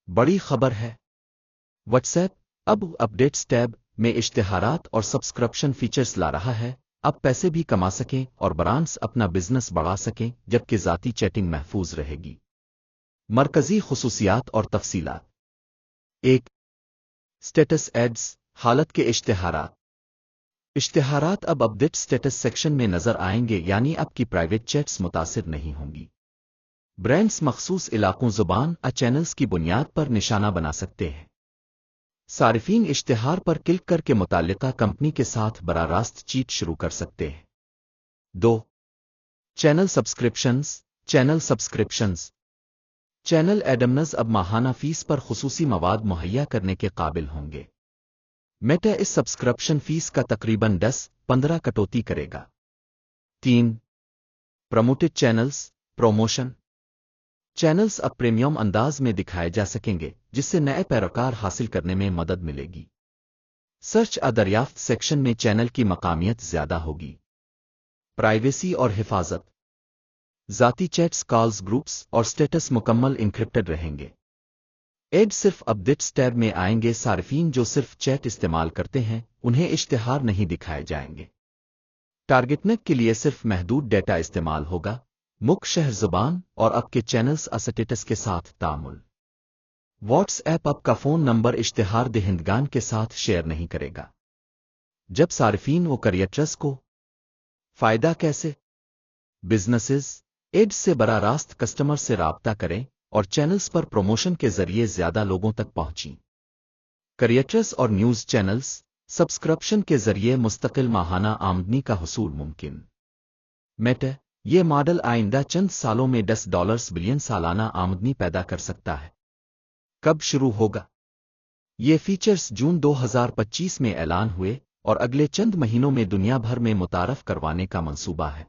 بڑی خبر ہے، واٹس ایپ اب اپڈیٹس ٹیب میں اشتہارات اور سبسکرپشن فیچرز لا رہا ہے۔ اب پیسے بھی کما سکیں اور برانڈز اپنا بزنس بڑھا سکیں، جبکہ ذاتی چیٹنگ محفوظ رہے گی۔ مرکزی خصوصیات اور تفصیلات: 1. اسٹیٹس ایڈز، حالت کے اشتہارات۔ اشتہارات اب اپڈیٹ اسٹیٹس سیکشن میں نظر آئیں گے، یعنی آپ کی پرائیویٹ چیٹس متاثر نہیں ہوں گی۔ برانڈز مخصوص علاقوں زبان چینلز کی بنیاد پر نشانہ بنا سکتے ہیں۔ صارفین اشتہار پر کلک کر کے متعلقہ کمپنی کے ساتھ براہ راست چیٹ شروع کر سکتے ہیں۔ 2. Channel subscriptions, channel subscriptions. Channel admins اب ماہانہ فیس پر خصوصی مواد مہیا کرنے کے قابل ہوں گے۔ میٹا اس سبسکرپشن فیس کا تقریباً 10-15 کٹوتی کرے گا۔ 3. Promoted channels, promotion. چینلز اب پریمیم انداز میں دکھائے جا سکیں گے، جس سے نئے پیروکار حاصل کرنے میں مدد ملے گی۔ سرچ دریافت سیکشن میں چینل کی مقامیت زیادہ ہوگی۔ پرائیویسی اور حفاظت۔ ذاتی چیٹس، کالز، گروپس اور سٹیٹس مکمل انکرپٹڈ رہیں گے۔ ایڈ صرف اپڈیٹس ٹیب میں آئیں گے۔ صارفین جو صرف چیٹ استعمال کرتے ہیں انہیں اشتہار نہیں دکھائے جائیں گے۔ ٹارگیٹنگ کے لیے صرف محدود ڈیٹا استعمال ہوگا۔ مک شہر زبان اور آپ کے چینلز اسٹیٹس کے ساتھ تعامل۔ واٹس ایپ آپ کا فون نمبر اشتہار دہندگان کے ساتھ شیئر نہیں کرے گا۔ جب صارفین وہ کریٹرز کو فائدہ کیسے؟ بزنسز ایڈز سے براہ راست کسٹمر سے رابطہ کریں اور چینلز پر پروموشن کے ذریعے زیادہ لوگوں تک پہنچیں۔ کریٹرز اور نیوز چینلز سبسکرپشن کے ذریعے مستقل ماہانہ آمدنی کا حصول ممکن۔ میٹا یہ ماڈل آئندہ چند سالوں میں $10 بلین سالانہ آمدنی پیدا کر سکتا ہے۔ کب شروع ہوگا؟ یہ فیچرز جون 2025 میں اعلان ہوئے اور اگلے چند مہینوں میں دنیا بھر میں متعارف کروانے کا منصوبہ ہے۔